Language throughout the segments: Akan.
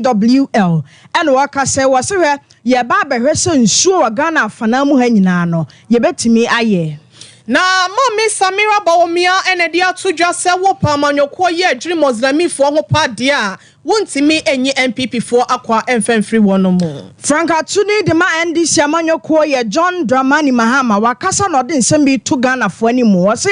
WL and waka say was ye baba hwese nsuo Ghana afanamu ha nyina no ye betimi aye na mami Samira Bawumia ene atu dwa se wo pamanyoko ye adwiri Muslimifo ho padia wontimi enyi MPP fo akwa emfemfiri wono mu Franka Tuni de ma NDC amanyoko ye John Dramani Mahama wakasa no de nsem bi to Ghana fo animu wo se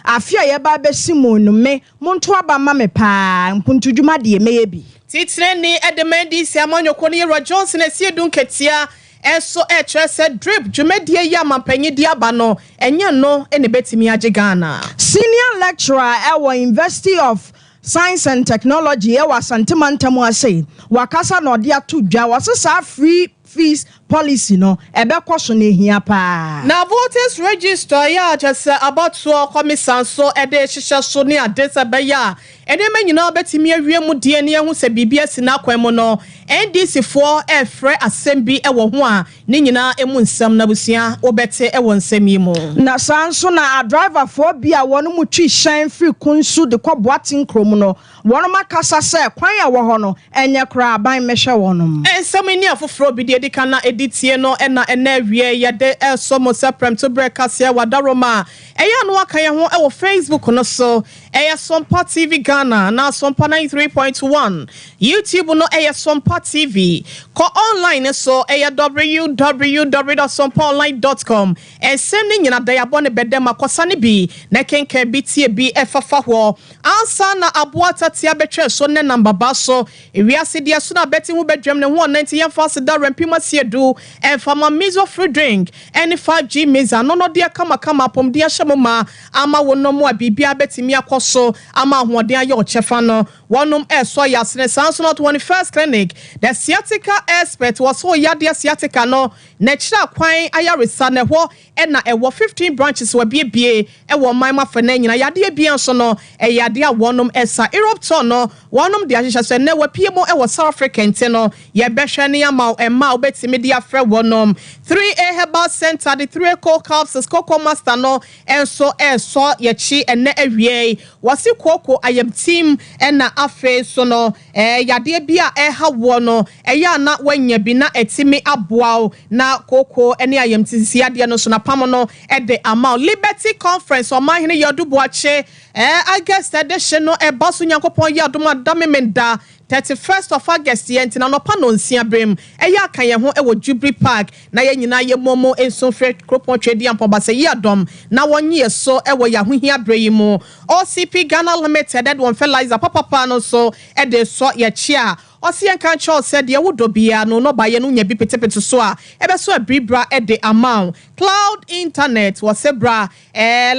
afia ye ba besimu no me monto aba ma me pa mpuntudwuma de meye bi titreni edemendi si amanyoko ne Ro Johnson esiedu ketia eso trese drip dwumadie ya mampanyi di aba no enye no ene betimi age Ghana senior lecturer at University of Science and Technology ewa Santimantamu ase wakasa no de atu dwa wasesa free fees policy no ebe kwaso na ehia pa na voters register ya just about so commission so ede hihye so ne adesa be ya ede manyina obetimi awie mu de ne ehu se bibia sina kwam no NDC for efre assembly ewo ho a ne nyina emu nsam na busia obete ewo nsam yi mu na sanso na driver for bia wono mu twi shan free kunsu de kwa boatin krom no wono makasa se kwan ya wo ho no enye kra ban mehwe wono ensam ni afoforo bi de edika na editie no ena wie ye de somo seprem to breakfast ya wadaroma eya no aka ye ho ewo Facebook no so eya Sompa TV Ghana na Sompa 93.1 YouTube no eya Sompa TV ko online so eya www.sompaonline.com sending nyina da yabo ne bedema kwasane bi na kenka bi tie bi efafa ho ansa na aboata tia betwe so ne number ba so ewiase dia so na beti hu bedwam ne ho 90 yan fast da rampima siedu enfama miso free drink any 5G meza no dia kama pom dia hyemoma ama wonom a bibia betimi akoso ama ahoden aye ochefa no wonom so yasne sanso not 21st clinic the sciatica expert was so yade sciatica no na kira kwan ayaresa ne ho na ewo 15 branches wa biebie ewo manma fana nyina yade bia so no yade a wonom esa Europe no wonom de ahyehyɛ so na wapiemo ewo South Africa nte no ye behwe ne ama emma obetimi de afre wonom 3A Herbal Center the 3 cold capsules cocoa master no enso ye chi ene awie wasi koko ayam team na afe so no yade bia ha wo no ya na wanya bi na etimi aboa na koko ene ayam tisi ade no so na pam no de ama Liberty Conference o mahene yoduboache August edition no baso nyankopon ya adoma damemenda 31st of August yentina no pa no nsia brem eya kan ye ho ewo Jubilee Park na ye nyina ye momo enso fre kropon twedi ampoba se ye adom na wonye so ewo ya hohia breyimo OCP Ghana Limited that one fertilizer papa no so e de so ye chia Osien kan cho said ye wudobia no no baye no nya bi petepete so a ebe so abribra e de amount cloud internet was sebra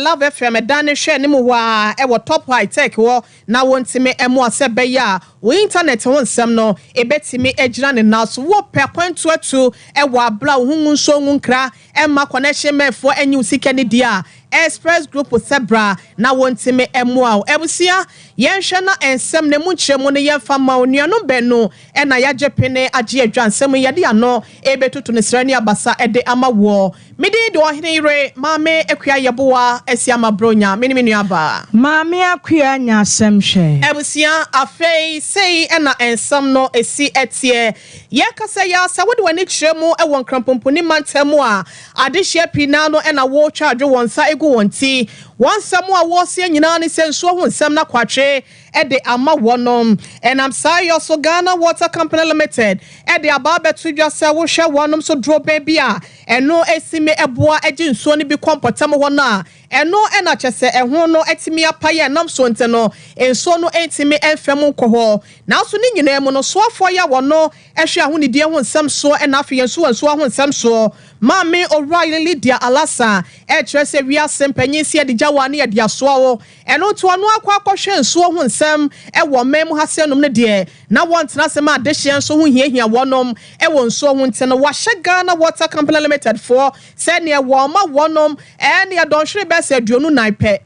love FM dane hwe ne mu wa e wo top high tech wo na wontime emo asebe ya wo internet won nsem no ebetime agira ne naso wo pe kwantu atu e wo abla wo hu nso nkra e ma connection mefo anyi usika ne dia Express Group Sebra na wontime emo a ebusia yenhwe na ensem ne mu nkyeremu ne yemfa ma onuano benu e na yagepene age adwansem yade ano ebetutu ne srani abasa ede ama wo midi de ohene ire maame akua yeboa asiama bronya menimenu aba maame akua nya asemhwe ebusia afei sei e na ensem no esi etie yekasa ya sawode wani kyeremu e won krampomponi mantemu a adehye pina no e na wo twadwo wonsa wonti wansam a wosie nyina ne senso ho nsam na kwatwe e de ama wonom enam sai also Ghana Water Company Limited e de aba betu dwase wo hwe wonom so dro baby a eno esime eboa agi nsuo ne bi kompotam ho na eno ena chese eho no etimi apaye nam so nte no ensuo no etimi enfem nkoho na so ne nyina mu no so afo ya wono ehwe aho ne die ho nsam so ena afi nsuo ho nsam so Mami O'Reilly Lydia Alasa chese wi asempanyi si de jawane ya dia so wo eno to anu akwa nsuo ho nsam e wo mem hasenum ne de na wontena sem adehye nso ho hiahia wonom e wo nsuo ho ntene wa Ghana Water Company Limited for se ne wo ma wonom ne adonhwere be se aduonu naipe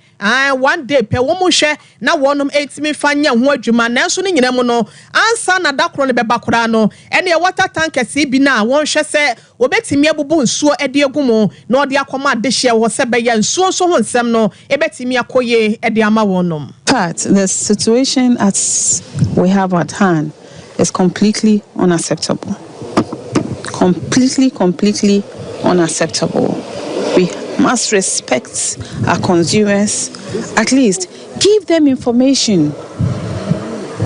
one day pe wo mu hwe na wonom etimi fanya ho adwuma nanso ne nyina mu no ansa na dakro ne beba kora no ene water tank si bi na won hwe se obetimi abubu nsuo ede agumo na ode akoma adehye wo se be ya nsuo so ho nsem no ebetimi akoye ede ama wonom. The situation as we have at hand is completely unacceptable. Completely unacceptable. We must respect our consumers. At least give them information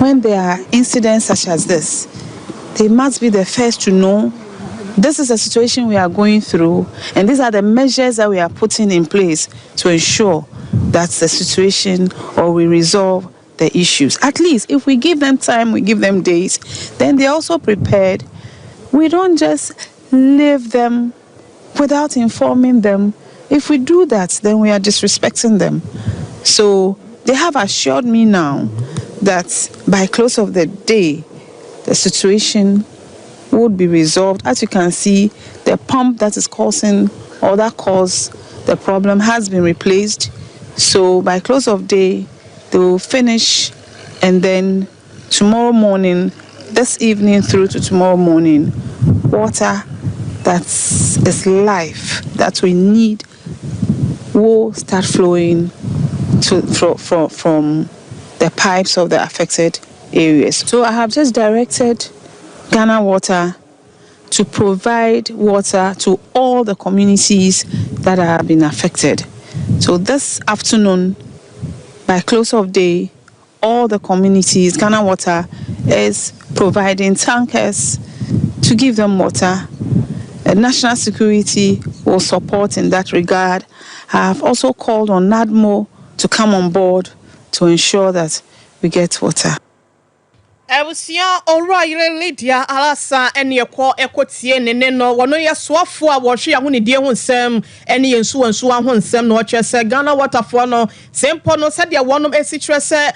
when there are incidents such as this. They must be the first to know this is a situation we are going through, and these are the measures that we are putting in place to ensure that the situation or we resolve the issues. At least if we give them time, we give them days, then they're also prepared. We don't just leave them without informing them. If we do that, then we are disrespecting them. So they have assured me now that by close of the day, the situation would be resolved. As you can see, the pump that is causing or that caused the problem has been replaced. So by close of day, they will finish, and then tomorrow morning, this evening through to tomorrow morning, water that is life that we need will start flowing from the pipes of the affected areas. So I have just directed Ghana Water to provide water to all the communities that have been affected. So this afternoon, by close of day, all the communities, Ghana Water is providing tankers to give them water. National security will support in that regard. I have also called on NADMO to come on board to ensure that we get water. Ebusia ora ire Lydia alasa ene ekotie nene no wono ye soafo a wo hwe ahonidie ho nsem ene ye nsu ho nsem no che se Ghana Waterfo no sempo no se de wonom esikyere se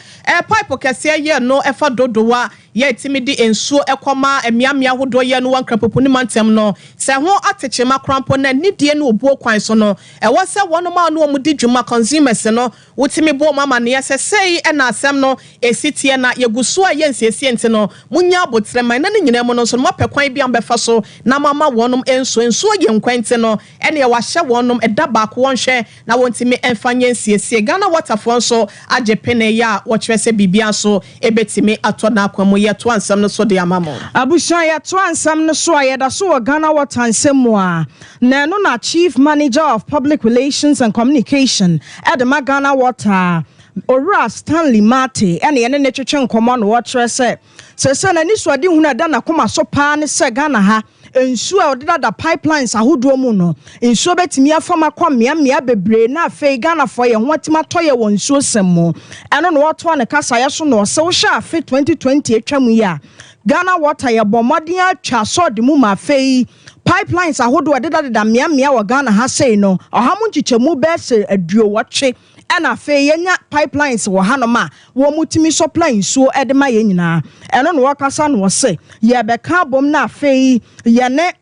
pipe kese ye no efa dodowa ye timidi ensuo ekoma emiamia hodo ye no wankrapopo ni mantem no se ho atechema krampo na nidie no obuo kwan so no ewo se wonom a no omudi dwuma consumers no wotimi bo mama ne se sei na asem no esitie na yeguso a ye nsiesie ente no munya abotrema na nyina mo no so no mapekwan bia mbefa so na mama wonom ensuo ye nkwante no ene ye wahye wonom eda baako wonhwe na wontimi enfanye nsiesie Ghana Waterfo so agepene ya wo kyerese bibia so ebetimi atona akwamu yeto ansam no so de amamo abushan yeto ansam no so ayeda so Ghana Water ansem a na no na Chief Manager of Public Relations and Communication at the Ghana Water Ora Stanley Mate ene ye ne twetwe nkomo no wo kyerese se na ni so ade hu na da na koma so pa ne se Ghana ha ensu a odeda da pipelines ahodo mu no ensu betimi afama kwa mia bebre na afei Ghana for ye hotima toye won ensu semmo eno no woto ne kasa ye so no se wo hwa afi 2020 atwam ya Ghana Water ye bomodin atwa so de mu ma afei pipelines ahodo odeda da mia wo Ghana ha sei no ohamu nchichemu be se aduo wotwe ena fe yenya pipelines wo hanoma wo mutimi supply nsuo edema ye nyina eno no wakasa no se ye beka bom na fe ye ne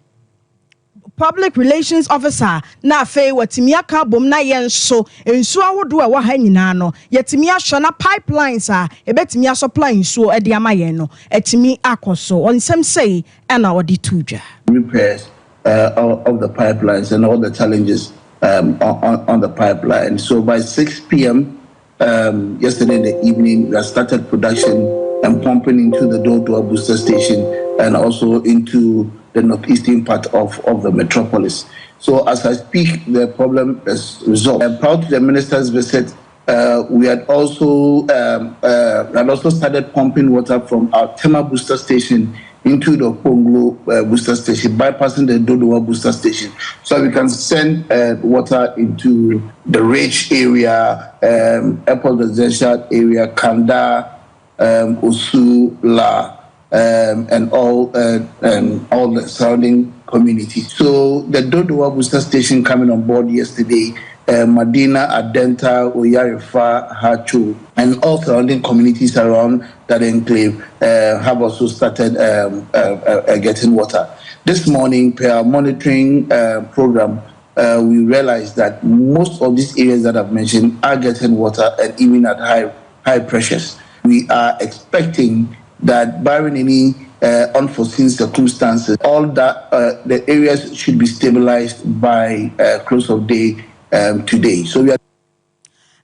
Public Relations Officer na fe watimi aka bom na ye nso nsuo awodo a wo ha nyina no yetimi ahwe na pipelines a ebetimi supply nsuo ede ama ye no etimi akoso onsem sei ena odi tudwa repairs of the pipelines and all the challenges on the pipeline. So by 6 p.m. Yesterday in the evening, we have started production and pumping into the Dodoa booster station and also into the northeastern part of the metropolis. So as I speak, the problem is resolved. I'm proud to the minister's visit. We had also started pumping water from our Tema booster station into the Ponglo booster station, bypassing the Dodoa booster station, so we can send water into the Ridge area, Airport Residential area, Kanda, Osu, La, and all the surrounding communities. So the Dodoa booster station coming on board yesterday, Medina, Adenta, Oyarifa, Hachu, and all surrounding communities around that enclave have also started getting water. This morning, per our monitoring program, we realized that most of these areas that I've mentioned are getting water and even at high pressures. We are expecting that barring any unforeseen circumstances, all that the areas should be stabilized by close of day today. So we are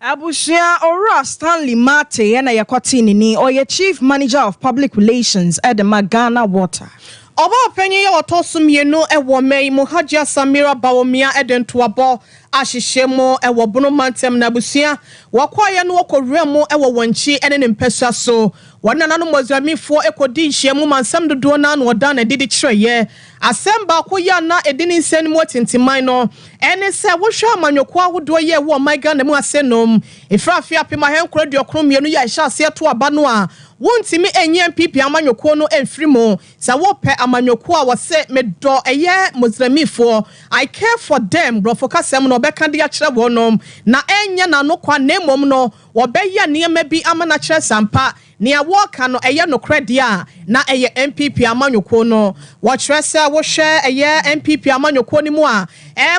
Abusia Ora Stanley Mate and Yakotini or your Chief Manager of Public Relations at the Ghana Water. Oba penye ya otosum yenu ewo mei Muhajia Samira Bawumia eden tuabo ashishemo ewo bunu mantem na busia wakwa ya no okoremu ewo wanchi ene mpesa so wana nanu mozamifo ekodi nhyiamu mansam dodo na no oda na didi kyereye asemba ko ya na edini nsani mu tintiman no ene se wohwa amanyoko ahodo ye wo maiga na mu asenom efrafia pema henkoro de okro mienu ya hya ase to aba no a wontimi enye MPP amanyoko no emfrimo sa wo pe amanyoko a wose medo eye mozamifo I care for them bro fokasem no obeka de akyere wonom na enye na no kwa nemom no wobeya niema bi amana kyere sampa ni awoka no eye no kredi a na eye MPP amanyoko no wo kyere se wo hwe eye MPP amanyoko ni mu a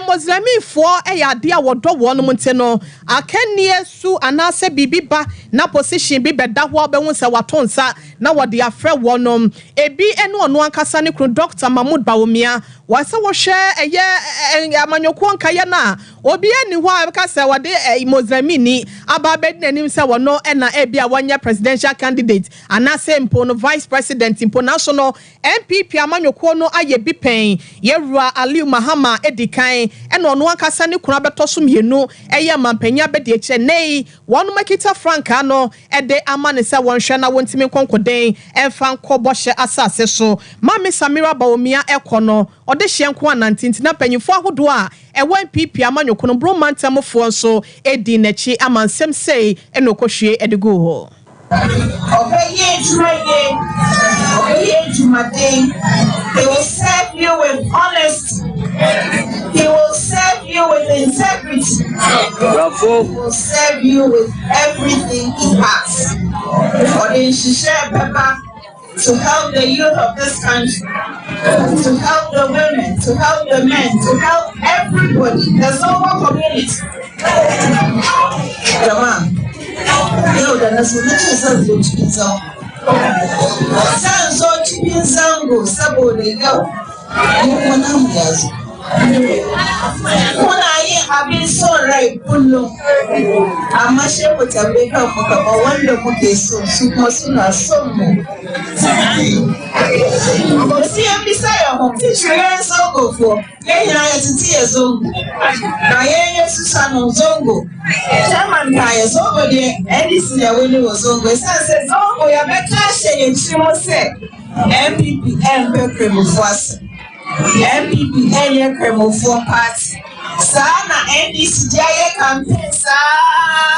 mozamifo eye ade a wodo wonom nte no akanie su anase bibiba na position bi beda ho obehun se watonsa na wode afre wonom ebi ene ono ankasa ne kru Dr. Mahmoud Bawumia wase wo hwe eye amanyoko nkaye na obi ani ho a ka se wode mozamini aba bednanim se wono na ebia wanya presidential candidate anase mpo no vice president mpo national MPP amanyoko no aye bi pen yewura Aliu Mahama edikan ene ono ankasa ne kru abetosum yenu eye mampanya bede eche nei wono makita franka no ede amane se wonhwe na wontimi konkoden emfa nkoboshe asase so mami Samira Bawumia ekono ode hyenko anantinti na panyifo ahodo a ewo MPP amanyoko no bro mantamfo nso edi nachi amansem sei enokohwe edego ho He will serve you with honesty. He will serve you with integrity. He will serve you with everything he has. For the Shisha Pepper to help the youth of this country, to help the women, to help the men, to help everybody, the Sompa community. Come on. The national when I have been so right, Pulo, I'm not sure what I make up for a wonderful so super so more. See, I'm beside home, teacher, so go for. I had to tears on. I Susan on Zongo. Chairman Tires over there, and this is when it was on. Says, oh, you're better saying, she must say, MPP and Pepper was. MPP area cremo for party. Sana NDC Jaya campaign sa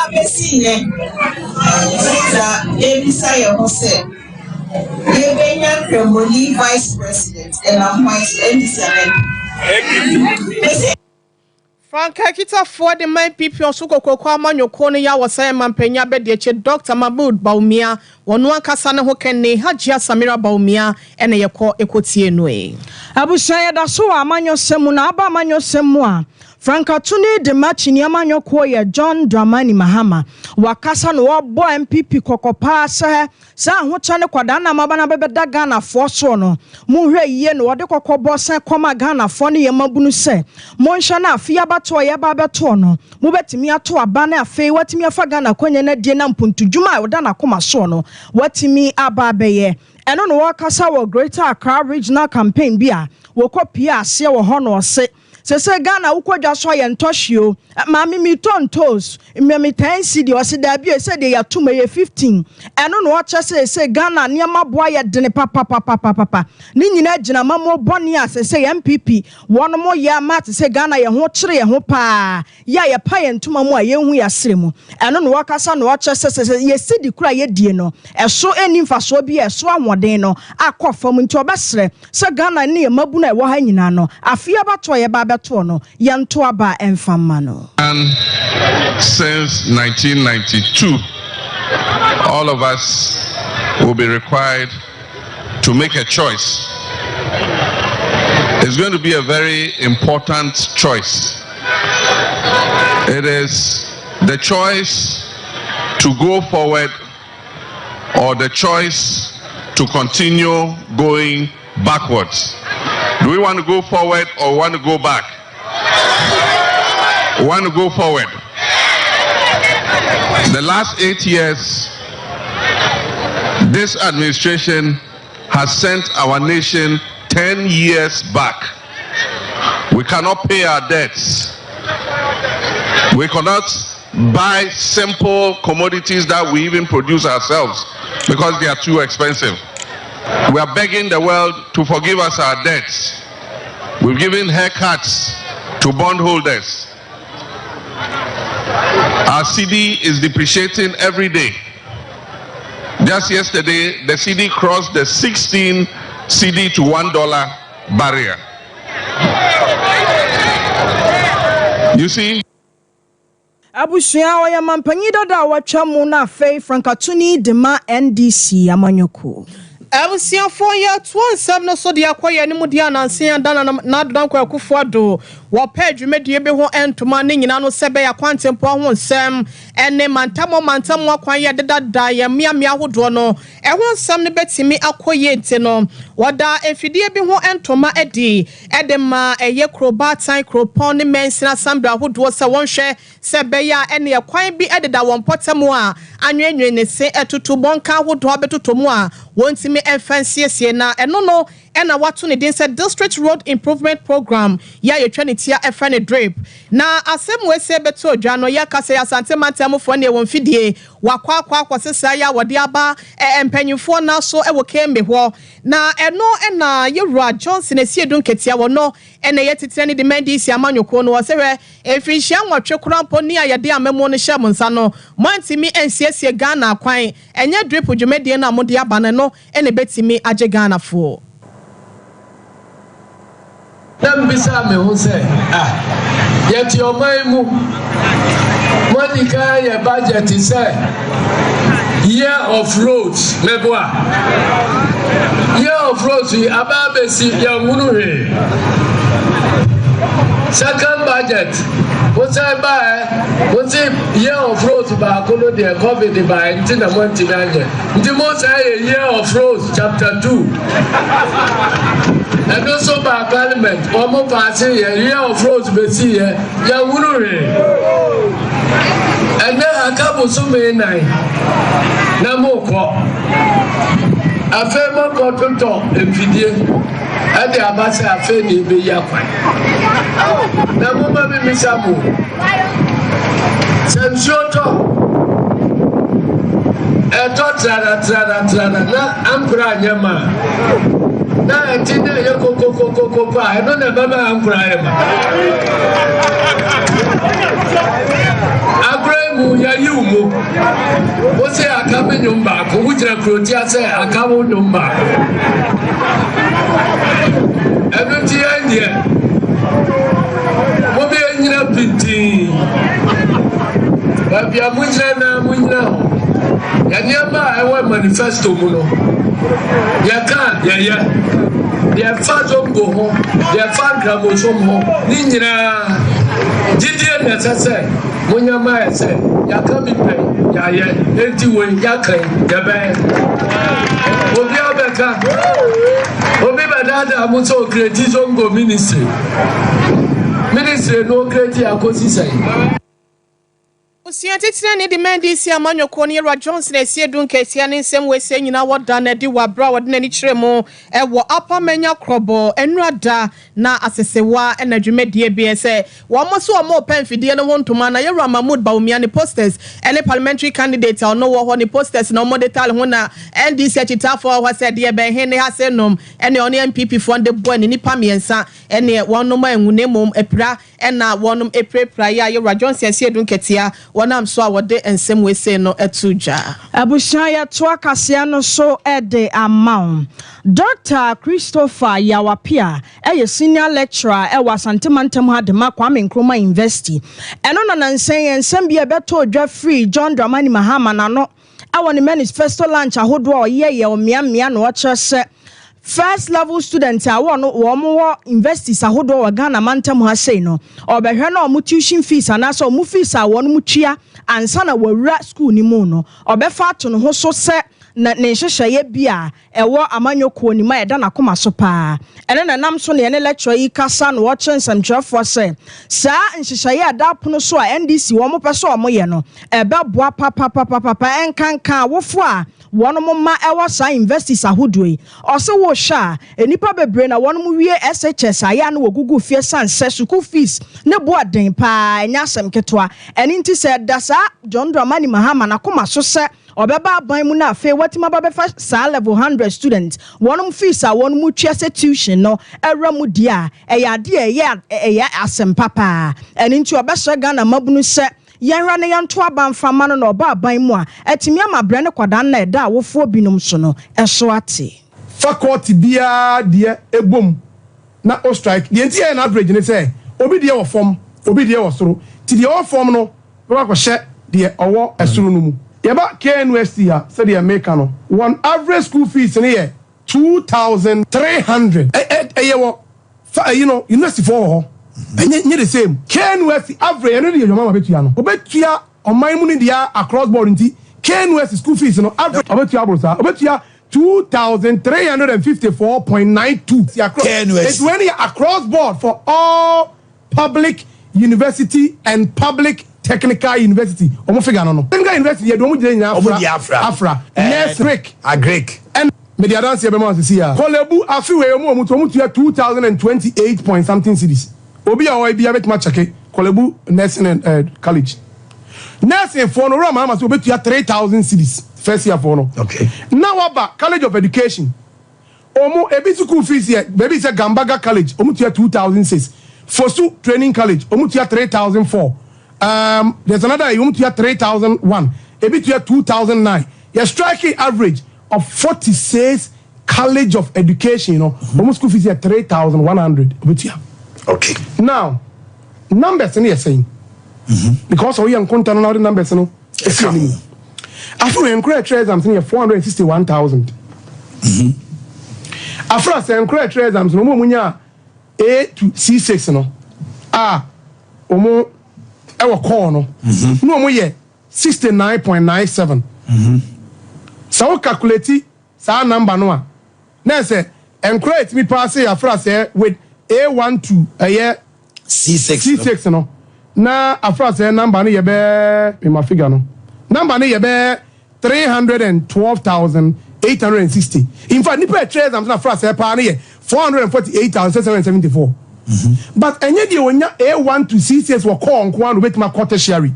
besine. Sa Ebisaya Jose. Ebenya Cremoli vice president and I'm vice NDC. Franka kita for the my people on suko kwa amanyoko no ya wasa mampanya bede eche Dr. Mahmoud Bawumia wonu ankasa ne ho kenne Hajia Samira Bawumia ene yekọ ekotie no e Abusan da so amanyosem na aba amanyosem a Franka tuni de match ni amanyoko ye John Dramani Mahama wakasa no obo MPP kokopa sa ho chane kwada na mabana bebeda Ghana fo so no mu hwe yiye no wode kokobo sen koma Ghana fo ne ye mabunu se monhwa na afia bato ye ba beto no mu betimi ato aba na afei watimi afa Ghana kwenye na die na mpuntudwuma woda na koma so no watimi aba beye eno no wakasa wo Greater Accra Regional Campaign bia wokopia ase wo ho no se se Ghana ukwadwa so ye ntohweo maami mi tontos mi tansi di wase da bia se de ya tuma ye 15 eno no oche se Ghana niam boa ye dene papa ni nyina gina mamo bone a se MPP wono mo ya mat se Ghana ye ho kire ye ho pa ya ye pa ye ntuma mo a ye hu ya sere mu eno no wakasa no oche se ye sidi kura ye die no eso eni mfaso bi eso anwoden no akofam nti obesere se Ghana ni ye mabu na e wo ha nyina no afia bato ye ba beto no yanto aba emfamma no. And since 1992, all of us will be required to make a choice. It's going to be a very important choice. It is the choice to go forward or the choice to continue going backwards. Do we want to go forward or want to go back? We want to go forward. The last 8 years, this administration has sent our nation 10 years back. We cannot pay our debts. We cannot buy simple commodities that we even produce ourselves because they are too expensive. We are begging the world to forgive us our debts. We've given haircuts to bondholders. Our CD is depreciating every day. Just yesterday, the CD crossed the 16 CD to $1 barrier. You see? Abusia oya mampanyi dada watwa mu na afei Frankatuni dema NDC amanyoko. Abusiafo ya 27 no so de akoye ni mu dia nanse dana na dodan kwa akufo do wo pa dwumedie be ho entoma ne nyina no sebe ya kwantempo ho nsem ene mantamo akwan ye deda ya miamia hodo no ho nsem ne betimi akoye nti no wada efidie be ho entoma edema eye krobatan kropon ne mensina sambra hodo se wonhwe sebe ya ene kwan bi ededa won potamo a anwenwen ne se etutu bonka hodo abetotomu a wontimi efensiesie na eno no ena watu ne din said District Road Improvement Program ya yetwanitia efene drip na asem wese beto odwa no ya kase ya sante matamfo ne won fidie wakwa kwasesa ya wode aba empanyufo na so ewo kembe ho na eno ena yewura Johnson esiedun ketia wono ena yetitire ne demand isi amanyoko no wosewe efihia nwotwe kurampo ni ayade amemo no hye monsa no mantimi ensiesie Ghana akwan enye drip dwumedie na mode aba no ene betimi age Ghana fo. Nambisa me ho say yet your mu Monica your budget is year of roads meboa year of roads ababesi ya munuhe second budget what's year of roads ba kono de COVID ba ntina monti banye ndimo say year of roads chapter 2 and also by parliament omo pass year of roads be see ya munuhe and then akabo so me nine na moko afemo ko tonto efidie ade abase afe ni be yakwan na mo ma mi samu sensoto trada na ampra nyama na etinde ye koko pa eno na baba ampra nyama agremu ya yumu o se akabe nyumba ko wujira kroti ase akawo nyumba eno ti ande mo be nyina pinti babia munyina ya niamba ewe manifesto mu no ya ka ya fazo go ho ya fa gramosom ho ni nyina jidie na sese munyama ese ya ka bi pe ya ye enti we ya kan ya be obi abeka obi badada mu so create zongo ministry no create akosi sai Usiantitire ni demand isi amanyoko ni Yewura Johnson esiedun kesia ne nsem wese nyina woda na di wabra wode na ni kiremu ewo apamenya krobo enrada na asesewa enadwumedie bi ese wo mo so mo pamfidie ne hontoma na Yewura Mahmood Bawumia ne posters ele parliamentary candidate no wo ho ne posters na mo detail ho na NDC achitafo ho se de be he ne hasenom ene one MPP fo nde bo ne nipa miensa ene wonom anwunemom epra ena wonom eprepra ya Yewura Johnson esiedun ketia wonam so awode ensem we say no etuja abusia ya to akasia no so ede amount Dr. Christopher Yawapia senior lecturer Santimantem Hadema Kwame Nkrumah University eno na nansen ensem bia beto odwa free John Dramani Mahama na no awon manifesto lunch ahodo ye omiamia no ochese first level students wo universities ahodo wa Ghana mantam ha sei no obehwe na omu tuition fees anaso omu fees a won mu tua ansa na wawura school ni mu no obefa ato no ho so se na ne nhyehyɛeɛ bi a ɛwɔ amanyɔkuo ni ma ɛda nakoma so paa ɛne na nam so ne ɛne lecture yi kasa no wɔkyerɛ nsɛmtwerɛfoɔ sɛ saa nhyehyɛeɛ a da pono so a NDC wɔn pɛ so wɔn yɛ no ɛbɛboa papapapapa ɛnkanka awofo a wɔn ma ɛwɔ saa universities ahodoɔ yi ɔsɛ wo hwɛ a nipa bebree na wɔn wie SHS ayɛ no wɔ gugu fie san sɛ school fees ne boa den paa ɛnya asɛm ketewa ɛne nti sɛ da saa John Dramani Mahama nakoma so sɛ ɔbɛba aban mu na afei watima bɛfa saa level 100 students wɔn fees a wɔn mu tua sɛ tuition no ɛwura mu di a ɛyɛ adeɛ ɛyɛ asɛm papa ɛne nti ɔbɛhyɛ Ghana mabunu sɛ yɛnhwɛ ne yɛnto abanframa no na ɔba aban mu a ɛtumi ama brɛ ne kwadaa na ɛda awofoɔ binom so no ɛso ate faculty biara deɛ ebom na o strike deɛ nti yɛ na average ne sɛ obi deɛ wɔ fam obi deɛ wɔ soro ti deɛ wɔ fam no bɛba kɔhyɛ deɛ ɔwɔ ɛsoro no mu yɛba KNUST a sɛdeɛ meka no one average school fees ne yɛ 2,300 ɛyɛ wɔ university for wɔ hɔ ɛnyɛ the same KNUST average ɛno deɛ yɛma bɛtua no ɔbɛtua ɔman mu ne deɛ across board nti KNUST school fees no average ɔbɛtua aboro saa ɔbɛtua 2,354.92 it's when you across board for all public university and public technical university omo figure no technical university ye do omo jire nya afra Nesric agric and media dance be ma sisi ya kolebu afiwe omo to 2028 point something cities obi a o bia betima check kolebu nursing and college nursing for no rama ma so betua 3,000 cities first year for no okay now about college of education omo ebi school fees here baby say Gambaga college omo tua 2,006 Fosu training college omo tua 3,004 there's another omo tua 3,001 ebi tua 2,009 your striking average of 46 college of education omo school fees here 3,100 omo tua okay now numbers ni saying because we are counting on the numbers no after we encourage exams in 461,000 after say encourage exams no munya A to C6 no omo ewo call no no omo ye 69.97 so calculate sa number no a na say encourage me pass after say with A1 to C6 no na after say number no ye be in my figure no number no ye be 312,860. In fact, nipa trades am na first pa na ye 448,674. But enye de onya A1 to C6 wo call nko an betima tertiary.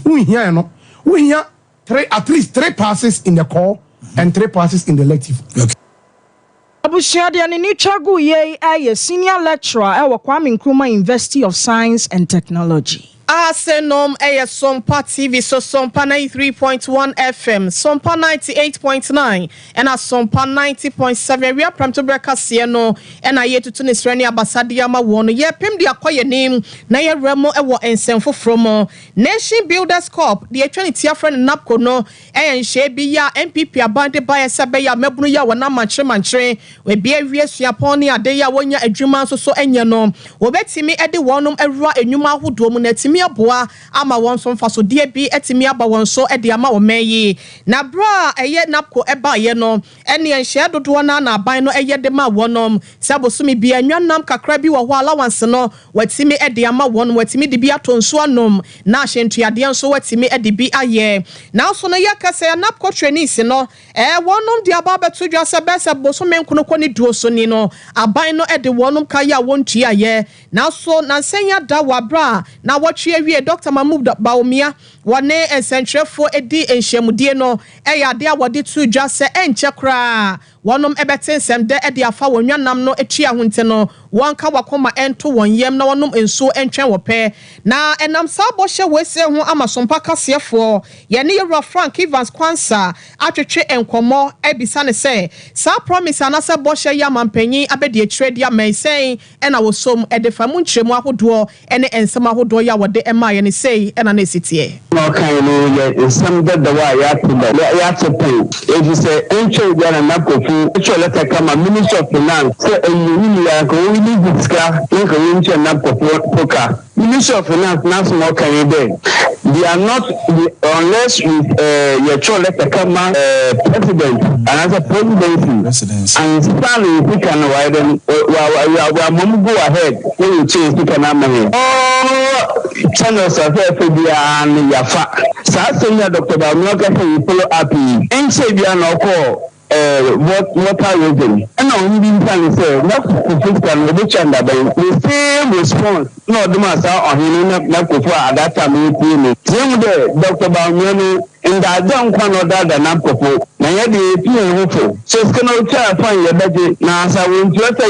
We here no. We here at least 3 passes in the core and 3 passes in the elective. Okay. Abushia de ani chagu ye aye senior lecturer e wo Kwame Nkrumah University of Science and Technology. Asenom Sompa TV, so Sompa 93.1 FM, Sompa 98.9, and a Sompa 90.7. We are prime to break us here no, and I yet to Nisrani Abasadiama one. Ye pim the acquire name, Naya Remo Ewa and Senfo from Nation Builders Corp, the eternity friend Napco no, and Shebi ya MPP abandoned by a Sabeya Mebuya wana mantre, we be a reas Yaponi a day when ya a Juma so enyano, Obeti me at the one a Numa who dominate me aboa ama won so mfa so de bi etimi aba won so e de ama wo meyi na bra eye napko eba ye no ene enhye dodo na na aban no eye de ma wonom sabosumi bi anwanam kakra bi wo ho allowance no watimi e de ama won watimi de bi atonso anom na ahyentuade nso watimi e de bi aye na so no yakase napko trainees no wonom de aba beto dwa se bese bosome nkono ni duo so ni no aban no e de wonom kaya wontua ye na so na nsenya da wa bra na watwe wie Dr. Mahmoud Baumia wane ensentrefo edi enhyemudie no eyade a wode tu dwa se enche kra wonom ebetensem de edi afa wonwanam no etua honte no wonka wakoma ento wonyem na wonom enso entwen wope na enam sa bohye wese ho amasompa kasefo ye ne Yewra Frank Evans Kwansa atwetwe enkomo ebisa ne se sa promise anase bohye ya mampanyi abedi etredi amensen ena wosom edefamu nkyeremu ahodo ene ensem ahodo ya wode ema ye ne sei ena na esitie no kind no some that the way ya to pay if you say entry there na kofu actually let come minister of finance say you ya ko we need this car like we need na kofu poka Ministry of Finance, national Canada, they are not, unless your child let the come president and as a presidency, and Stanley, we can write them, go ahead, when you change, we can have all channels of FBI and Yafa. So I say, Dr. Balmoka, you follow up, and say, we are not call. Water reason. And now we didn't say not to which under the same response. No, the master on him not before at that time. Same day, Dr. Balmoni in that don't one other than Apple. Now, you hopeful. So it's going to find your budget. Now, as I will just say,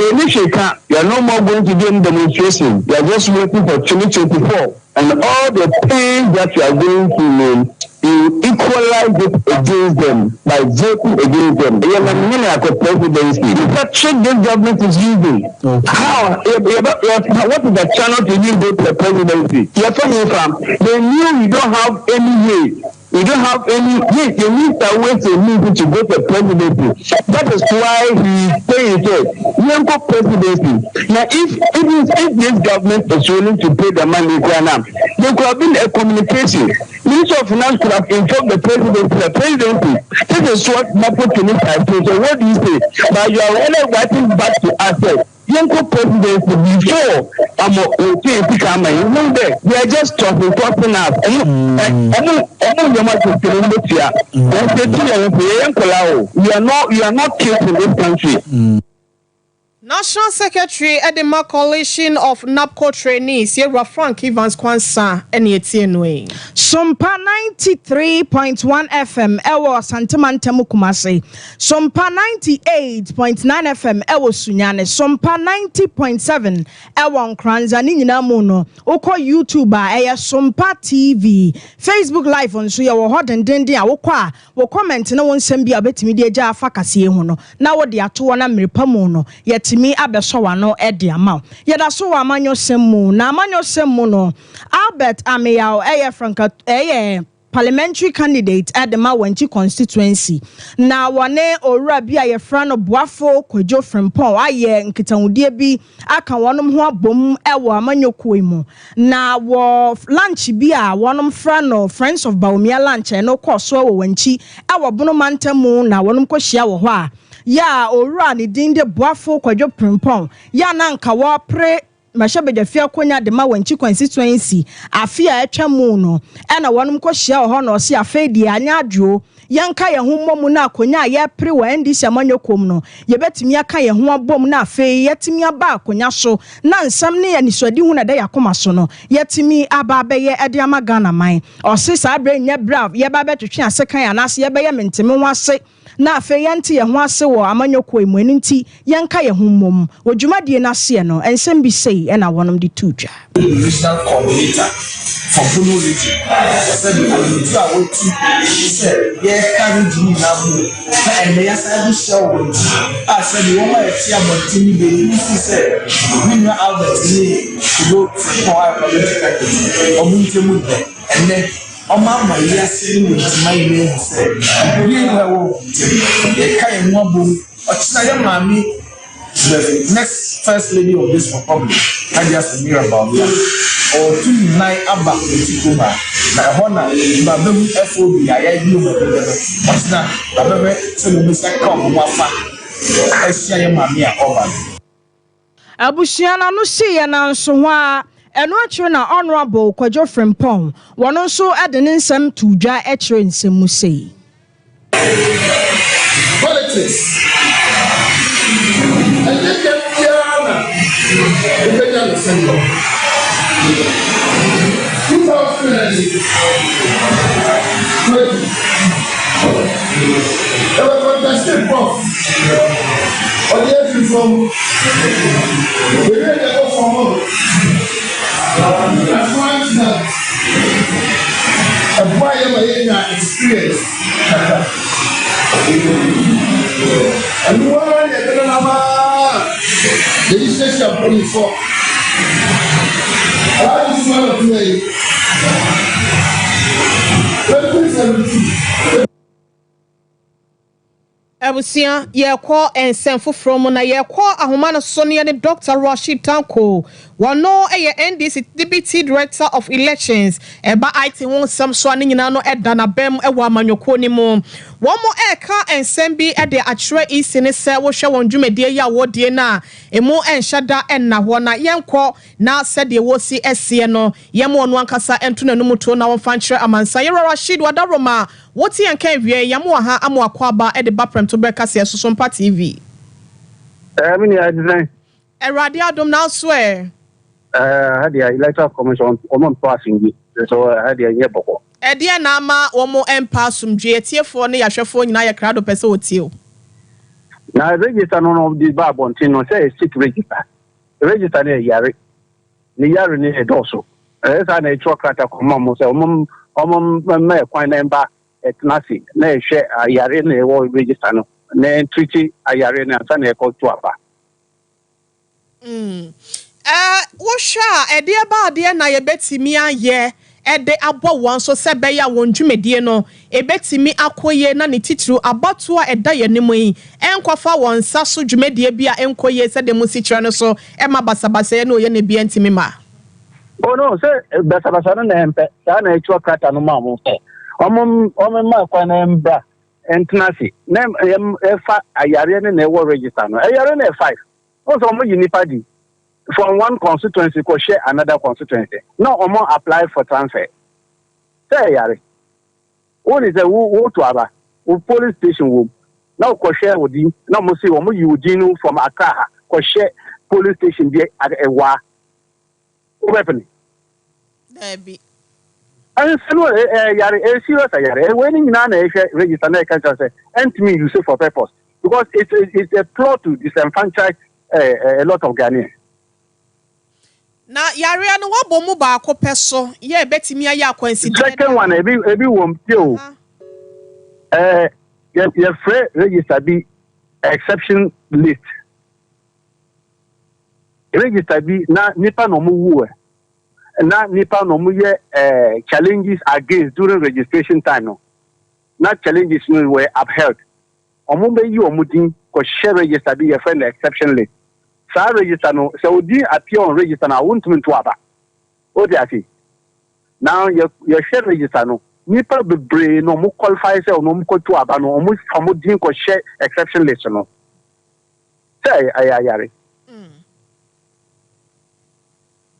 you are no more going to do demonstration. You are just waiting for 2024. And all the pain that you are going to you equalize it against them by voting against them. You are not a presidency. That trick this government is using. How? What is the channel to use the presidency? You are talking from. They knew you don't have any way. You don't have any. Yes, you need a way to go to presidency. That is why he says it. Young presidency. Now, if this government is willing to pay the money, there could have been a communication. Minister of Finance could have informed the presidency. The presidency. This is what Mapo Kenita says. So what do you say? But you are already writing back to us. Young presidency before they are just talking us. We are not kids in this country. National Secretary Edema Coalition of NAPCO trainees, Yera Frank Evans Kwansa, and Yetienwe. Sompa 93.1 FM, Ewo Santamantemu Kumase. Sompa 98.9 FM, Ewo Sunyane. Sompa 90.7, Ewo Nkranza, Nina Mono. Oko YouTuber, Eya Sompa TV. Facebook Live on Suya, Hot and Dendi, Awokwa. Wo comment no one sembi abeti media ja fakasi hono. Na wo de atuana miripamono. Yet me abesowa no edi ama yeda so wa amanyo semu na amanyo semu no Albert Ameyao franka parliamentary candidate at the Mawenchi constituency na wane owura bi aye fra no boafo kwadwo frempon aye nkitawudie bi aka wonom ho abom ewo amanyokuo mu na wo lunch bi a wonom fra no Friends of Baumia lunch no koso wo wanchi ewo bono mantamu na wonom kohia wo ho a ya owura ni dinde boafo kwadwo frempon ya na nka wo pre mashabeja fia konya de Mawenchi constituency afia atwa mu no na wonom kohia wo ho no se afedi anya adwo yanka ye ho momu na akonya ye pre wa ndisi amanyokom no ye betimi aka ye ho abom na afi yetimi aba akonya so na nsam ne ye niswadi hu na da yakoma so no yetimi aba beye ede amagana man osisa abre nya brav ye ba betwetwe asekan anase ye beye menteme ho ase na afi yente ye ho ase wo amanyokoi mu enti yanka ye ho mom odwumadie na se no ensem bi sei na wonom de tuja national coordinator for Bono region. Said the community are waiting. Said, yeah, carry Jimmy Nabu. And they are saying, show. I said, the woman is here, but Timmy, they said, we know Albert to go for our political community. And then, on my yes, with my name said, we know they can't mobile. Or China, mammy. The next first lady of this republic, I just hear about that. Or 29 Abba Tikuma, my honor, Babu FOB, I knew what's that? Babu, so you miss a come, Wafa. I see a mamma over. Abusiana no see and answer why. And what you na honorable Kwadwo Frempong, one also add an insem to dry etchering Semusei. Politics. And they get Tiana. The Bejan Assembly. 2020. There was a fantastic book. On the entry from the way they go from home. I find that a boy experience. And one the legislation of 24. I just want to play 2017. Ebusia ye call and send for from na ye call ahoma Sonia the Dr. Rashid Tanko. Wano NDC Deputy Director of Elections. Eba IT won some swani nyina no edana bem ewa manyoko ni mo. One more eka and send be at the atre isi ne se wo hwe won dwumedie ya wodie na emu enhyada enna ho na yenko na said ye wo si ese no yemo onu ankasa entu na numu to na won fankyere amansa ye Rashid wadaroma woti enka wie yamo ha amo akwaba e de baprem to breka se so Sompa TV Me ya design Erade adom na swear had the electoral commission on passing so had the year boko Edia na ama omo empa sumdwe tiefo ne yahwefo nyina ye krado pese otio na register no of the babontin no say state register ne yare ne edoso esa na etro krata koma mo say omom me kwan na emba etnasi na ehwe yare na ewo register no na treaty ayare na asa na ekotu aba wo hwa edia ba de na ye betimi aye ede abo won so sebe ya won dwumedie no ebetimi akoye na ne titru abato a eda ye nemu yi enkwafa won saso dwumedie bia enkoye se de musikyra no so e ma basabasa ye no ye ne bia ntimi ma oh no say basabasa no na empe sa na etwa krata no ma mo say omom ma kwa na embra entnasi na efa ayare ne na wo register no ayare na 5 also mo unipa di from one constituency ko share another constituency. No, omo apply for transfer. Say yare. One is a who to aba. Who police station wo. Now ko share with you. Now mo see omo Eugene from Accra. Ko share police station be at Ewa. What happened? Maybe. And so yare serious yare. When you na register na can say and to me you say for purpose because it's a plot to disenfranchise a lot of Ghanaians. Na yare no wabo mu ba akopeso ye betimi aye akwansi second one ebi wom tio your free register be exception list register be na nipa no mu wu na nipa no mu ye challenges against during registration time no na challenges no were upheld omo be yi omudin ko share register be your friend exception list sa register no so di appear on register na won't mean to aba o dey ati now your share register no nipa bebre no mo qualify say no mo ko to aba no mo famodin ko share exception list no say ayare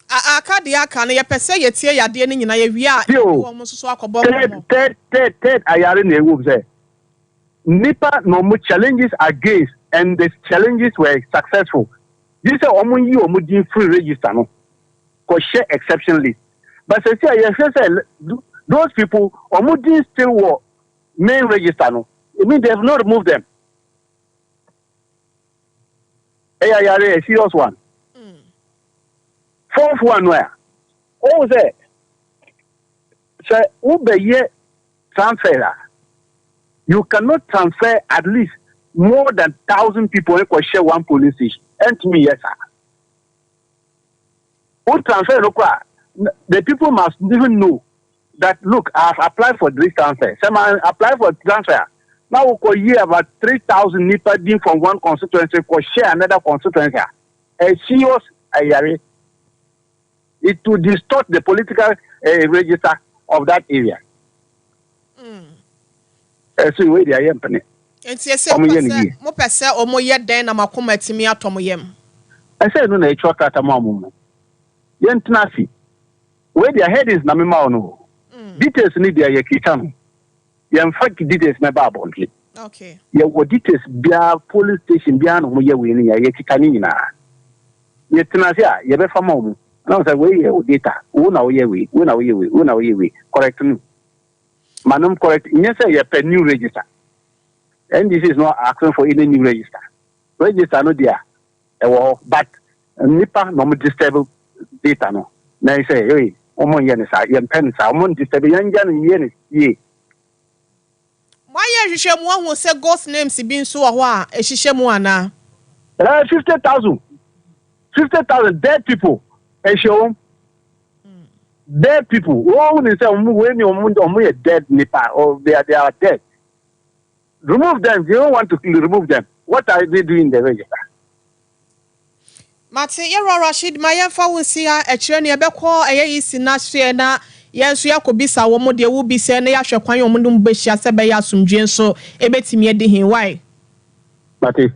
aka de aka no ye pese ye tie yade ni nyina ye wi a wo mo so akobo mo third ayare na ewu say nipa no mo challenges against and the challenges were successful. This is omudin free register no ko share exception list. But say those people omudin still were main register no. I mean they have not removed them. A serious one. Fourth one where? Oh say ube transfer. You cannot transfer at least more than 1,000 people who share one police station. And to me, yes, sir. Who transfer, the people must even know that, look, I have applied for this transfer. Someone apply for transfer. Now we could hear about 3,000 NIPA from one constituency could share another constituency. A serious area. It will distort the political register of that area. So where they are happening. Enti ese mo pese omo ye den na makoma atimi atom yem. Ese no na etwa kata mamumu. Ye ntnafi. Where their head is na me ma no. Details ni dia ye kita no. Ye mfa details na ba bondle. Okay. Ye wo details bia police station bia no mo ye we ni ye kita ni nyina. Ye tnafi a ye be fa mamu. Na say we ye data. Wo na wo ye we, wo na wo ye we, wo na wo ye we. Correct no. Manum correct. Nye say ye pe new register. And this is not asking for any new register. Register no there. But nipa no mo disable data no. Na say, hey, omo yen sa, yen pen sa, omo disable yen yen ye. Why ye hwehwe mu ahu say ghost names bi nso wo a ehihye mu ana? 50,000. 50,000 dead people. Ehyo. Dead people. Who say omo we ni omo ye dead nipa or they are dead. remove them. You don't want to remove them. What are they doing in the register? Mate, Yara Rashid, my Fawusia, a journey a bequa, a sinasiana, yes, Yakobisa, one more dear will be saying, I shall quite mundum besha sebaya sum genso, a betty him. Why? Mate.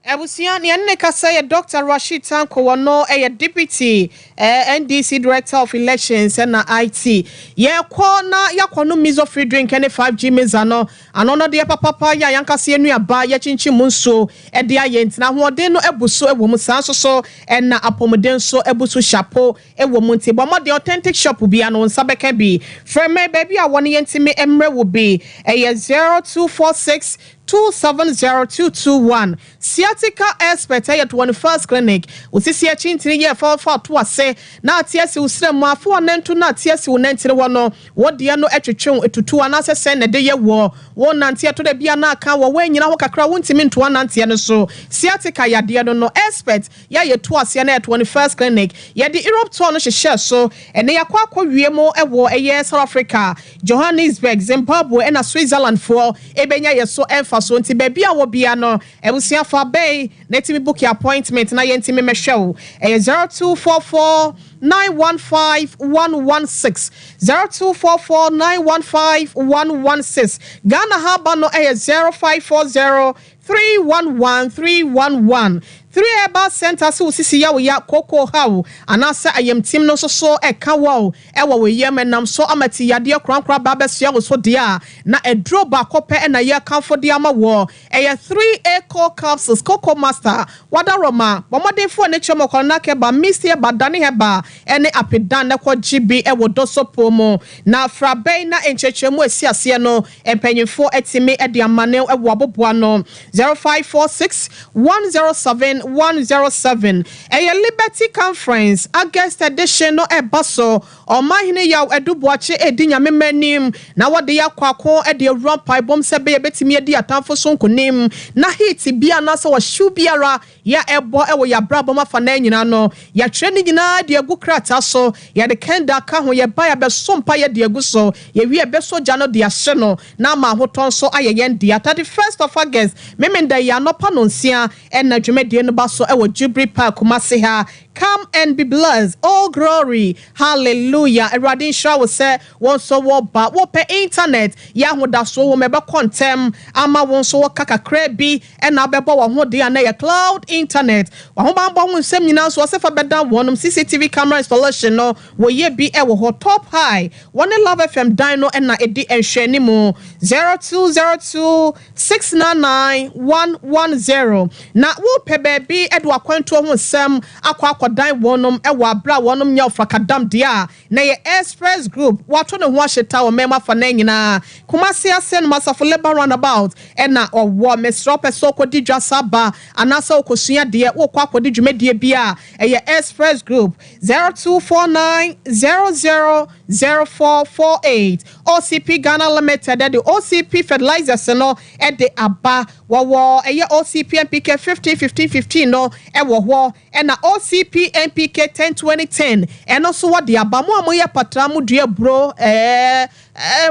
Ebusia ni aneka say Dr. Rashid Tanko wano a deputy NDC director of elections and IT. Ye kwa na ya kwa no miso free drink any 5G mezano anono de papa ya yanka se enu aba ya chinchi munso e de ayent na hoode no ebuso ewo mu sanso so na apomden so ebuso chapeau ewo mu nti bo the authentic shop bi ano nsabeka bi frame baby a won yentime emre wo bi 0246 270221 Sciatica expert at 21st clinic usisi ya chintini ye fa to ase na atiasi usire mu afo nantu na atiasi unentire wono wodi ano etwetwe etutu anase se ne de ye wo nantia to de bia na aka wo wanyina ho kakra wontimi nto anantia no so sciatica yade no expert ya ye to ase na at 21st clinic ye de Europe to no hye so ene yakwa wie mo ewo eye South Africa Johannesburg Zimbabwe na Switzerland for ebenya ye so so nti baby a wo bia no ebusia fa bay let me book your appointment na yentimi mehwe 0244 915 116 0244 915 116 Ghana haba no 0540 311 311 3 Eba Center so sisi ya we ya koko hawo anasa ayem team no so eka wo ewa we yem nam so amati yade krankra ba besia wo so dia na edro ba kope na ye kanfo dia ma wo 3A core capsules coco master wadaroma bomodefo ne chemo kolona ke ba misie badane heba ene apedan na ko GB ewo doso pomo na frabe na enchechemu asiase no empanyefo etime e de amane ewo aboboa no 0546 107 107 a Liberty Conference August edition no ebaso o mahine yaw eduboache edinya memenim na wode yakwako e de rampai bom sebe betimi edi atamfo so nkonim na hit bia na so wahyu biara ya ebo ewo ya brabo mafa na nyina no ya treni nyina de agu krata so ya de kenda ka ho ya ba ya be sompa ya de agu so ya wi ebe so ja no de ahye no na ma hoton so ayeyen de 31st of August memenda ya no panonsia e na dwumede no baso ewo Jubilee Park Kumasi ha. Come and be blessed. All glory. Hallelujah. Eradin Shaw will say, one so what but what pe internet. Ya da so wo meba contem. Ama won so kaka krebi. And na bebo wa ho de na cloud internet. Wa ho ba won sem nyina so sefa beda wonum CCTV camera installation no. Wo ye bi ewo ho top high. One Love FM dino and na edi enhwe ni mu 0202 699 110. Na wo pe baby edwa kwanto ho sem akwa dan wonum ewa bra wonum nya ofrakadam dia na ye express group wato ne ho ahyeta wo mema fa na nyina Kumasi asen masafo labor roundabout na owo mesro peso kodi dwasaba anasa okosua de wo kwa kodi dwumedie bia ye express group 0249000448 OCP Ghana Limited the OCP fertilizers no e de aba wo ye OCP NPK 50 no e wo ho na OCP NPK 10-20-10 and also what the abamu amoya patramu dua bro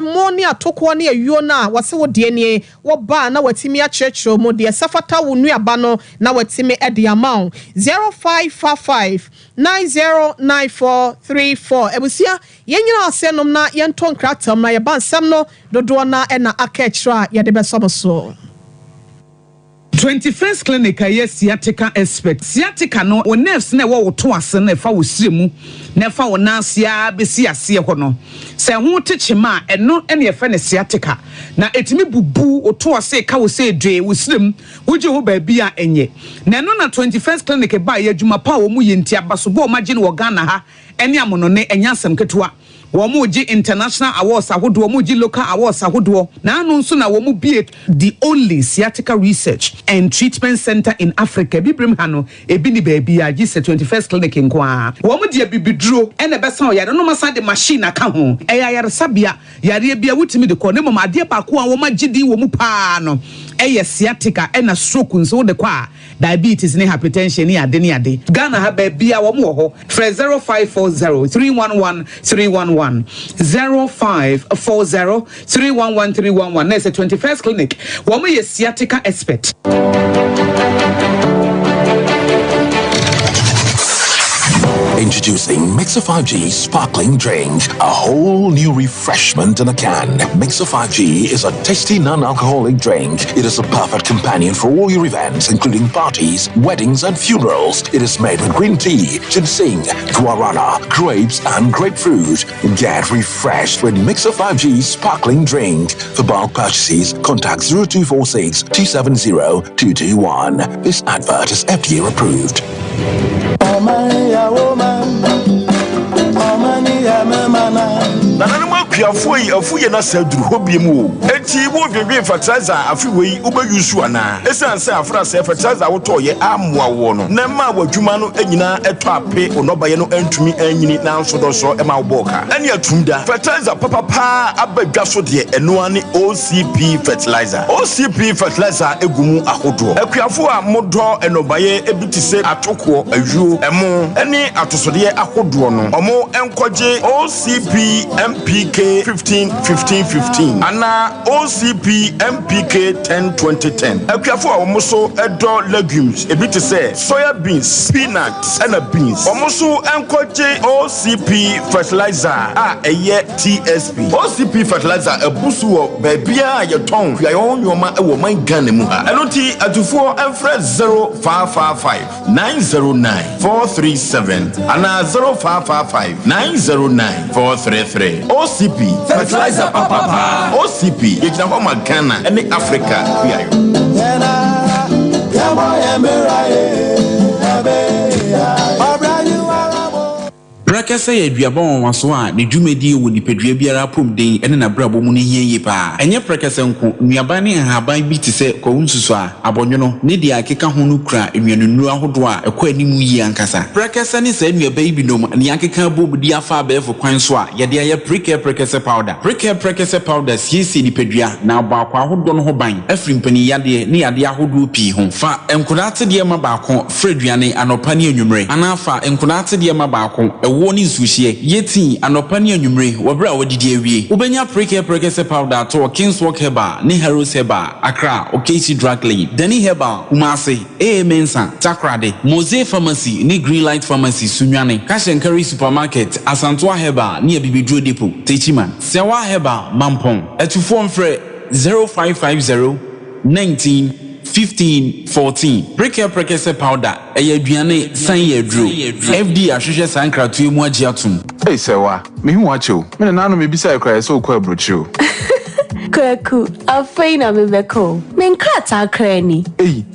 moni atoko na ayuo na wase wo de nie wo ba na watimi a church mo de safata wo nu aba no na watimi e de amount 0555 909434 ebusia yenyina asenom na yenton kratam na ye bansam no dodo na e na akechra ye de besomoso 21st clinic aye sciatica expert sciatica no o nerves na wo to ase na fa wo siremu na fa wo nasia besi ase ho no se ho techema eno ene ye fa ne sciatica na etimi bubu o to ase ka wo se dwe wo sirem wo je ho ba bia enye na no na 21st clinic ba ye adwuma pa wo mu ye ntia baso bo ma gine wo Ghana ha ene amono ne enyasem ketewa Womuji international awards ahodo womuji local awards ahodo na anu nso na womu be the only sciatica research and treatment center in Africa bibrim hano ebi ni baby a gise 21st clinic nkoa womu de bibiduro ene besa o yare no masa de machine aka ho eya yare sabia yare bia wutimi de ko ne mama de ba ko a woma gidi womu pa no ɛyɛ sciatica ɛna stroke nso de kwa diabetes ne hypertension ne ade Ghana ha baby a wo mo ho frɛ 0540 311 311 0540 311 311 na ɛsɛ 21st clinic wo mo yɛ sciatica expert. Introducing Mixer 5G Sparkling Drink, a whole new refreshment in a can. Mixer 5G is a tasty non-alcoholic drink. It is a perfect companion for all your events, including parties, weddings, and funerals. It is made with green tea, ginseng, guarana, grapes, and grapefruit. Get refreshed with Mixer 5G Sparkling Drink. For bulk purchases, contact 0246 270 221. This advert is FDA approved. Nananuma kuafoi afuye na saduru hobiemu enti wo dwedwe fertilizer afiwei ubeyusu ana esanse afra se fertilizer wotoye amwa wo no na ma wadwuma no anyina eto ape onobaye no antumi anyini na nsodoso ema woboka ene atumda fertilizer papa abadwa so de eno ane OCP fertilizer egumu ahodo akuafo a modo enobaye ebitise atoko ajuo emo ene atosode ahodo no omo enkoje OCP MPK 15 ana OCP MPK 10 akuafo a omoso edo legumes ebiti say soya beans, peanuts and beans omoso enkoje OCP fertilizer a eye TSP OCP fertilizer ebusu wo baabia yeton yayon yoma e wo man Ghana mu ha enoti atufo enfre 0555 909 437 ana 0555 909 433 OCP fertilizer papa OCP yekina ho ma Ghana ene Africa biayo Brakasa ye duabon waso a ne dwumedi wo nipadua biara pomden ene na brabo mu ne hieye pa enye prekasa nko nuaban ne haban bi te se kwunsusu a abonwono ne dia akeka ho no kura enwanunu ahodo a ekwa animu yi ankasa prekasa ne sa nuaban bi nom ne akeka bobudi afa abefo kwan so a ye de aye prekasa powder siesi nipadua na abakwa ahodo no ho ban afri mpani yade ne yade ahodo pi ho fa enkodate de ma baako freduane anopa ne anwumre anafa enkodate de ma baako woni suhie yeti anopa ne anwumre wobra wodidi awie ubenya prekasa powder to Kingswalk Herbal ne Heroes Herbal Accra Okesi Drug Lane Dani Herbal Kumase Mensa Takrade Mose Pharmacy ne Greenlight Pharmacy Sunwane Kashenkari Supermarket Asantoa Herbal ne Bibidro Depot Techiman Sewa Herbal Mampong etufo mfre 0550 19 15 14 prekasa powder aduane san yedro FD ahwehwe sankratu mu agiatum sewa me hu acho me na no me bisa ekra so kwa brochu Kwaku afeina mebeko menkrata krani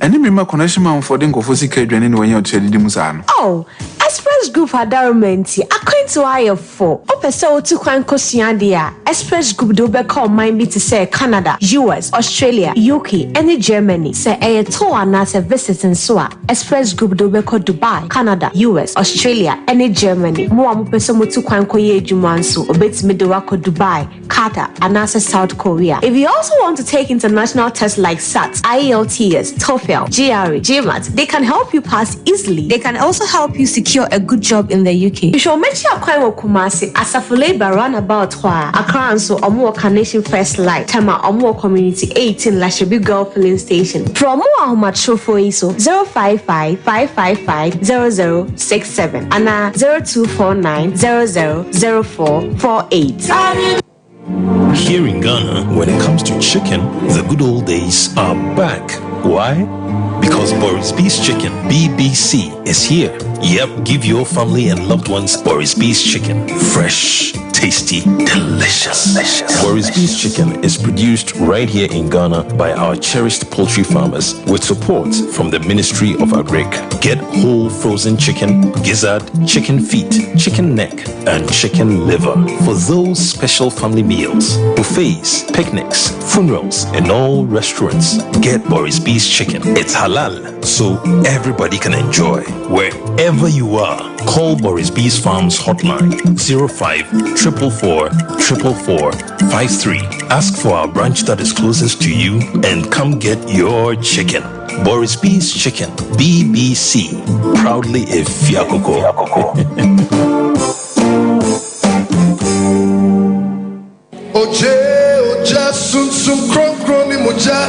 eni me ma connection man for den kofo sika aduane ne wanya otedidi musa no Express Group adarumenti akwentu ayefo opese otu kwan kosua dia Express Group do be call mind be to say Canada, US, Australia, UK and Germany say e to ana se visiting so a Express Group do be call Dubai, Canada, US, Australia and Germany mo am pese motu kwan koye adwuma nso obetimi do wako Dubai, Qatar and South Korea. If you also want to take international tests like SAT, IELTS, TOEFL, GRE, GMAT, they can help you pass easily. They can also help you secure a good job in the UK. You should mention Akwa Kumasi Asafo Labor roundabout Hwa Accra and so Omo Nation First Light Tema Omo Community 18 Lashebi Girl Filling Station. From Omo Ahumad for ISO 055 555 0067 and 0249 000448. Here in Ghana, when it comes to chicken, the good old days are back. Why? Because Boris Beef's Chicken, BBC, is here. Yep, give your family and loved ones Boris Beef's Chicken. Fresh, tasty, delicious. Boris Beef's Chicken is produced right here in Ghana by our cherished poultry farmers with support from the Ministry of Agric. Get whole frozen chicken, gizzard, chicken feet, chicken neck, and chicken liver for those special family meals, buffets, picnics, funerals, and all restaurants. Get Boris Beef's Chicken. It's halal, so everybody can enjoy wherever Wherever you are, call Boris B's Farms hotline 05-444-444-53. Ask for our branch that is closest to you and come get your chicken. Boris B's Chicken, BBC, proudly a Fiakoko. Oja sun kroni moja.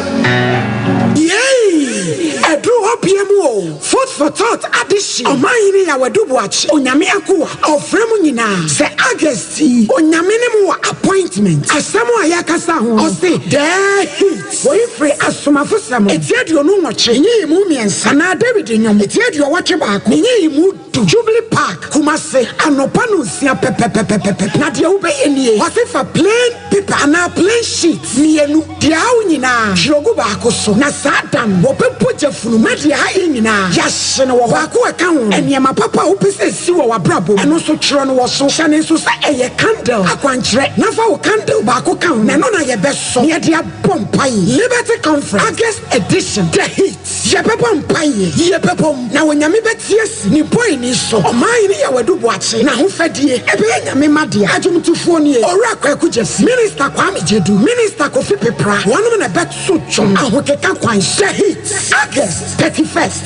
Yay! Edu hopiemu. Food for thought addition. Omayini ya wedubuachi. Onyame akuwa. Ofremu nyina. Se August. Onyame nemu appointment. Asamo ayakasa ho. Ose de hit. Boyfriend asomafo samo. Etiedu onu nwoche. Nyi mu miensa na David nyom. Etiedu owache baako. Nyi mu Jubilee Park. Kumase anopa no sia pepepepepepe. Na de ubeye nie. Ose fa plain paper na plain sheet. Mienu. Dia nyina. Jogo baako so. Na sadam wo pepo jefunu madi ha nyina. Yahye no wo baako aka ho. Eniema papa wo pese si wo wabrabo. Eno so twero no wo so. Hye ne so sa eye candle. Akwankyere. Na fa wo candle baako ka ho. Na no na ye beso. Ye dia bompai. Liberty Conference August edition. The hit. Ye pepo mpai. Ye pepo. Na wonyame beties ni boy ni so. Oman ni ya wedubo ache. Na ho fedie. Ebe nyame made. Adwumtufo ni. Ora kwaku jesi. Minister Kwame Jedu. Minister Kofi Pepra. Wonom na bet so chom. Ahokeka kwan the hit. August 31st.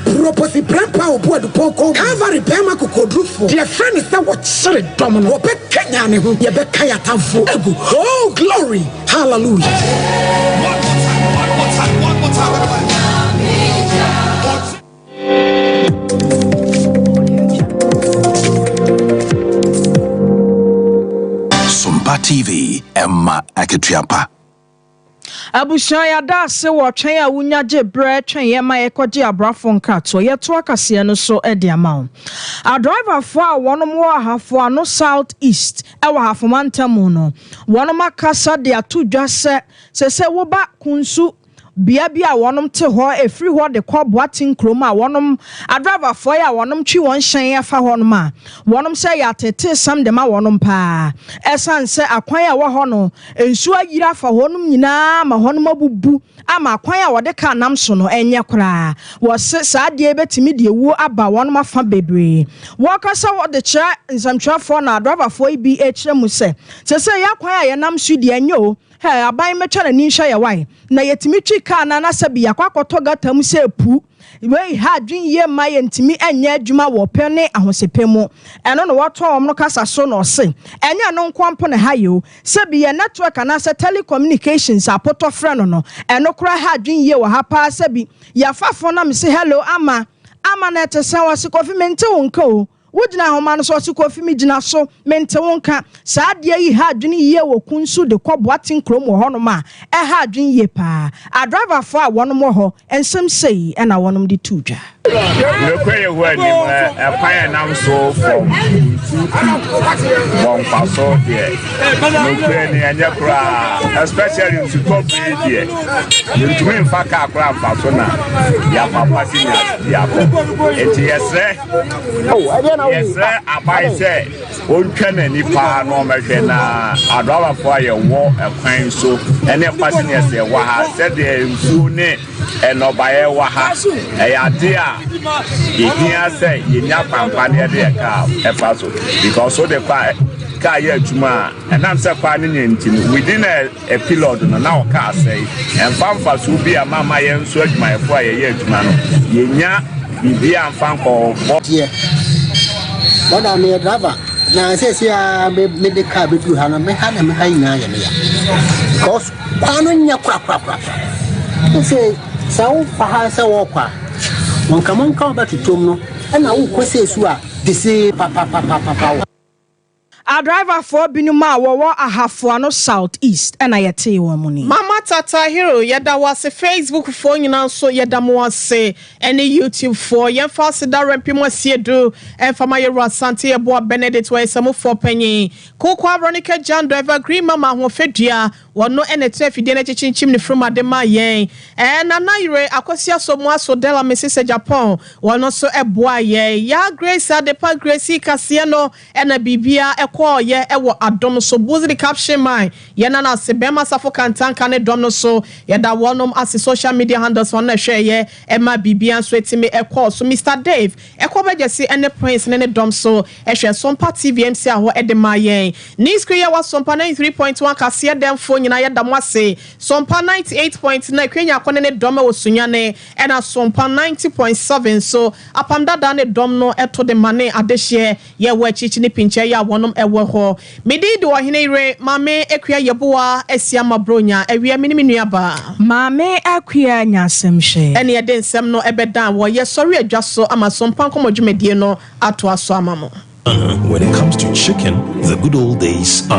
Proposi prempa obodu poko. Calvary pema kokodrufo. The friend is that what sere domino. Wo be Kenya ne ho. Ye be kaya tamfo. Egu. Oh glory. Hallelujah. One more time. Sompa TV, Emma Aketiapa. Abusha ya da se wo twen a wunya je bre twen ye ma ye koje abrafo nkrato ye to akase no so e de ama a driver for a wonom wo hafo ano south east e wo hafo mantamu no wonom akasa de atodwa se wo ba kunsu bia wonom te ho efri ho de kwa boatin krom a wonom adriver for ya wonom twi won hyen afa honom a wonom se ya tete sam de ma wonom pa esan se akwan a wo ho no ensu ayira afa honom nyina ma honom abubu ama akwan a wode ka nam so no enye kora wo se saade betimi de ewu aba wonom afa bebre wo kasa wo de kira nsamtwafo na adriver for bi ekire mu se ya kwan a ye nam su de enye o hey aban mecha na ninsha ye wai na yetimi twi ka na nasabi yakwakoto gata mu se pu we ha dwen ye ma ye ntimi enye adwuma wo pe ne ahosepemu eno no wato om no kasa so no se enye no nkwampo ne ha yo sebi ye network na se telecommunications apoto frɛ no eno kura ha dwen ye wo ha pa sebi ya fafo na me se hello ama na tese wase kofi mente wonka o wujina homa no so kofi mi gina so mente wonka saade yi ha adwene ye wo kunsu de kwoboatin krom wo hono ma ha adwene ye pa a driver for a wonom ho ensem sei na wonom de tudwa Lekwe wani paya nam so from one paso there. Lekwe ni anya kura, especially in support there. You mean faka kura paso na ya papa sinya ya po. Eti yesre. Yesre abai se ontwene nipa no mehwe na adowa fo aye wo ekwan so ene pasi ne se wa ha se de nsu ne enobaye wa ha eyade a yehia say yenya pampa ne de ka efa so because so the ka ye adwuma and am say kwa ne ntin within a period no na o ka say emfa so bi a mama ye nso adwuma efo a ye adwuma no yenya bibi amfa ko here what am a driver na say me de car be do ha na me ha na me ha ina ya me ya because kwano nya kwa say so fa ha say wo kwa Monka ba tutom no na wo kwese su a de se papa a driver for binuma wo ahafo no south east na yete wo muni Mama Tata Hero yeda was Facebook for nyina so yeda mo ase any YouTube for yen fast da rampimo siedo en fama yero asante ebo Benedict we samo for panyi kokwa Veronica Jan driver green mama ho fedua wono ene trafide na chichinchim ne from adema yen na yire akosia so mo aso dela Mrs Japan wono so ebo aye ya Grace Adepa Grace kase no ena bibia ɛkɔ ye ɛwɔ adom so bozi the caption mine yɛna na se bema safo kantanka ne dom no so yɛda wɔnom ase social media handles wɔn na hwɛ ye ɛma bibia so etimi ɛkɔ so Mr Dave ɛkɔ bɛgyesi ɛne prince ne dom so ɛhwɛ Sompa TVMC a hɔ ɛde ma yɛn ni screen ya wa Sompa 93.1 kaseɛ dɛmfo nyina yɛda mo ase Sompa 98.9 kwenya akɔ ne dom wɔ sunyane ɛna Sompa 90.7 so apam dada ne dom no ɛto de mane adehye ye wɔ achichi ne pinche ya wɔnom ɛwɔ hɔ medi de wɔ hene ire mame ekua yeboa asia mabronya awia minimi nuaba mame akua nyasem hye ɛne yɛde nsɛm no ɛbɛdan wɔ yɛ sɔre adwa so ama Sompa nkɔmɔdwumadie no ato aso ama mo. When it comes to chicken, the good old days are